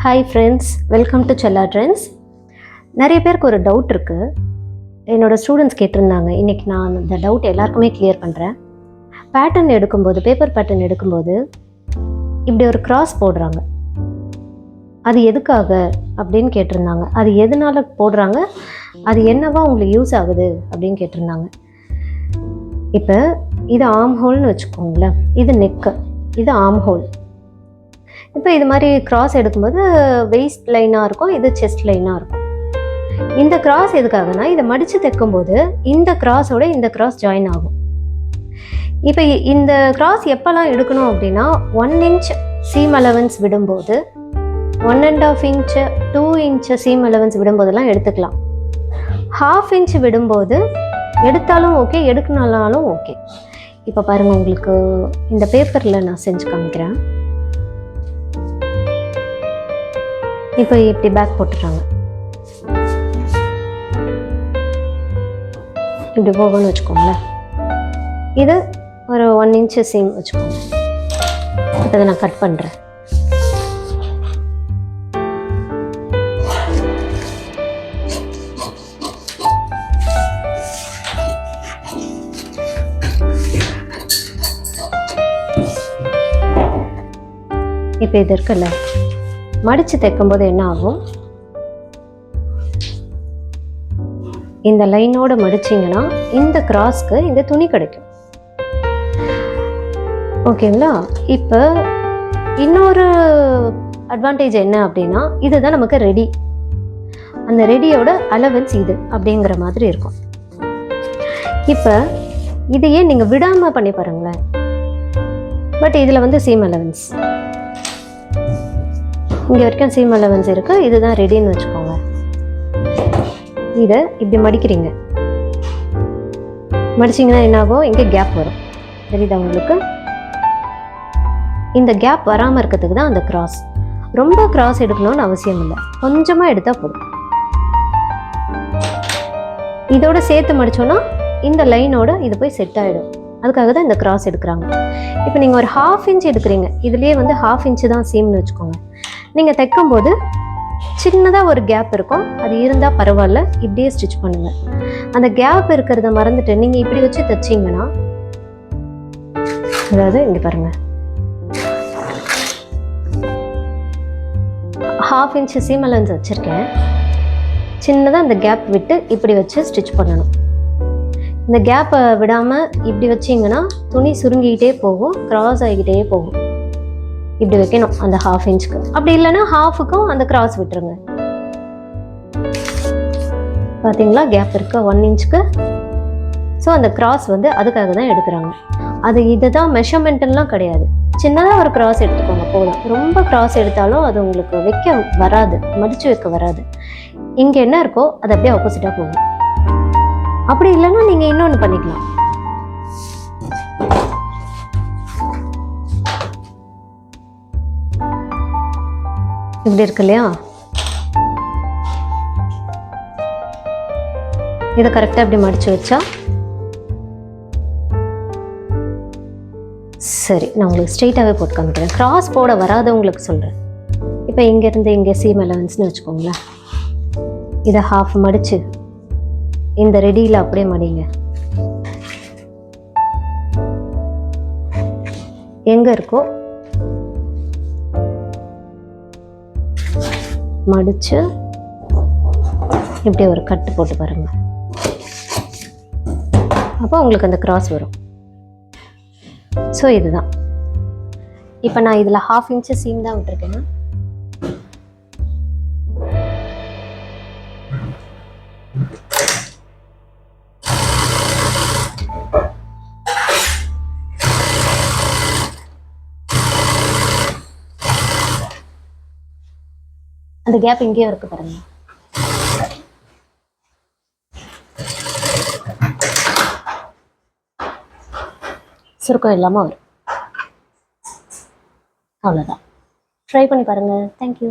Hi friends, welcome to செல்லா trends. நிறைய பேருக்கு ஒரு டவுட் இருக்குது. என்னோடய ஸ்டூடெண்ட்ஸ் கேட்டிருந்தாங்க. இன்றைக்கி நான் அந்த டவுட் எல்லாருக்குமே கிளியர் பண்ணுறேன். பேட்டர்ன் எடுக்கும்போது, பேப்பர் பேட்டர்ன் எடுக்கும்போது இப்படி ஒரு கிராஸ் போடுறாங்க. அது எதுக்காக அப்படின்னு கேட்டிருந்தாங்க. அது எதனால் போடுறாங்க, அது என்னவா உங்களுக்கு யூஸ் ஆகுது அப்படின்னு கேட்டிருந்தாங்க. இப்போ இது ஆர்ம் ஹோல்னு வச்சுக்கோங்களேன். இது நெக்கு, இது ஆர்ம் ஹோல். இப்போ இது மாதிரி கிராஸ் எடுக்கும்போது வெயிஸ்ட் லைனாக இருக்கும், இது செஸ்ட் லைனாக இருக்கும். இந்த கிராஸ் எதுக்காகனா, இதை மடித்து தைக்கும்போது இந்த கிராஸோட இந்த கிராஸ் ஜாயின் ஆகும். இப்போ இந்த கிராஸ் எப்போல்லாம் எடுக்கணும் அப்படின்னா, 1 இன்ச் சீம் அலவன்ஸ் விடும்போது, 1.5 இன்ச்சு 2 இன்ச்சு சீம் அலவன்ஸ் விடும்போதெல்லாம் எடுத்துக்கலாம். 1/2 இன்ச் விடும்போது எடுத்தாலும் ஓகே, எடுக்கணும்னாலும் ஓகே. இப்போ பாருங்கள், உங்களுக்கு இந்த பேப்பரில் நான் செஞ்சு காமிக்கிறேன். இப்போ இப்படி பேக் போட்டுறாங்க. இப்படி போகணும்னு வச்சுக்கோங்களேன். இது ஒரு 1 இன்ச்சு சீம் வச்சுக்கோங்க. இப்போ இதை நான் கட் பண்ணுறேன். இப்போ இது இருக்குல்ல, மடித்து தைக்கும்போது என்ன ஆகும், இந்த லைனோட மடிச்சிங்கன்னா இந்த கிராஸ்க்கு இந்த துணி கிடைக்கும். ஓகேங்களா? இப்போ இன்னொரு அட்வான்டேஜ் என்ன அப்படின்னா, இதுதான் நமக்கு ரெடி. அந்த ரெடியோட அலவன்ஸ் இது அப்படிங்கிற மாதிரி இருக்கும். இப்போ இதையே நீங்கள் விடாமல் பண்ணி பாருங்களேன். பட் இதில் வந்து சீம் அலவன்ஸ் இங்கே வரைக்கும் சீம் அலவன்ஸ் இருக்குது. இதுதான் ரெடின்னு வச்சுக்கோங்க. இதை இப்படி மடிக்கிறீங்க. மடிச்சிங்கன்னா என்னாகும், இங்கே கேப் வரும். தெரியுதா உங்களுக்கு? இந்த கேப் வராமல் இருக்கிறதுக்கு தான் அந்த கிராஸ். ரொம்ப கிராஸ் எடுக்கணும்னு அவசியம் இல்லை, கொஞ்சமாக எடுத்தால் போதும். இதோட சேர்த்து மடித்தோன்னா இந்த லைனோட இது போய் செட் ஆகிடும். அதுக்காக தான் இந்த கிராஸ் எடுக்கிறாங்க. இப்போ நீங்கள் ஒரு 1/2 இன்ச் எடுக்கிறீங்க. இதுலேயே வந்து 1/2 இன்ச்சு தான் சீம்னு வச்சுக்கோங்க. நீங்கள் தைக்கும்போது சின்னதாக ஒரு கேப் இருக்கும். அது இருந்தால் பரவாயில்ல, இப்படியே ஸ்டிச் பண்ணுங்கள். அந்த கேப் இருக்கிறத மறந்துட்டு நீங்கள் இப்படி வச்சு தைச்சிங்கன்னா, அதாவது இங்கே பாருங்கள், 1/2 இன்ச்சு சீம் அலவன்ஸ் வச்சுருக்கேன். சின்னதாக அந்த கேப் விட்டு இப்படி வச்சு ஸ்டிச் பண்ணணும். இந்த கேப்பை விடாமல் இப்படி வச்சிங்கன்னா துணி சுருங்கிக்கிட்டே போகும், கிராஸ் ஆகிக்கிட்டே போகும். இப்படி வைக்கணும் அந்த 1/2 இன்ச்சுக்கு. அப்படி இல்லைன்னா 1/2க்கும் அந்த கிராஸ் விட்டுருங்க. பார்த்தீங்களா, கேப் இருக்கு 1 இன்ச்சுக்கு. ஸோ அந்த கிராஸ் வந்து அதுக்காக தான் எடுக்கிறாங்க. அது இதுதான் மெஷர்மெண்ட்லாம் கிடையாது. சின்னதாக ஒரு கிராஸ் எடுத்துக்கோங்க போதும். ரொம்ப கிராஸ் எடுத்தாலும் அது உங்களுக்கு வைக்க வராது, மடித்து வைக்க வராது. இங்கே என்ன இருக்கோ அது அப்படியே ஆப்போசிட்டாக போகும். அப்படி இல்லைன்னா நீங்கள் இன்னொன்று பண்ணிக்கலாம். இப்படி இருக்கு இல்லையா, இதை கரெக்டாக இப்படி மடித்து வச்சா சரி. நான் உங்களுக்கு ஸ்ட்ரெயிட்டாகவே போட்டு காமிக்கிறேன். கிராஸ் போட வராதவங்களுக்கு சொல்கிறேன். இப்போ இங்கேருந்து இங்கே சீம் அலவன்ஸ்னு வச்சுக்கோங்களேன். இதை 1/2 மடித்து இந்த ரெடியில் அப்படியே மடிங்க. எங்கே இருக்கோ மடித்து இப்படி ஒரு கட்டு போட்டு பாருங்க. அப்போ உங்களுக்கு அந்த கிராஸ் வரும். ஸோ இதுதான். இப்போ நான் இதில் 1/2 இன்ச்சு சீம் தான் விட்டுருக்கேன். அந்த கேப் இங்கேயும் இருக்கு பாருங்க. சுருக்கம் இல்லாமல் வரும். அவ்வளோதான். ட்ரை பண்ணி பாருங்கள். தேங்க்யூ.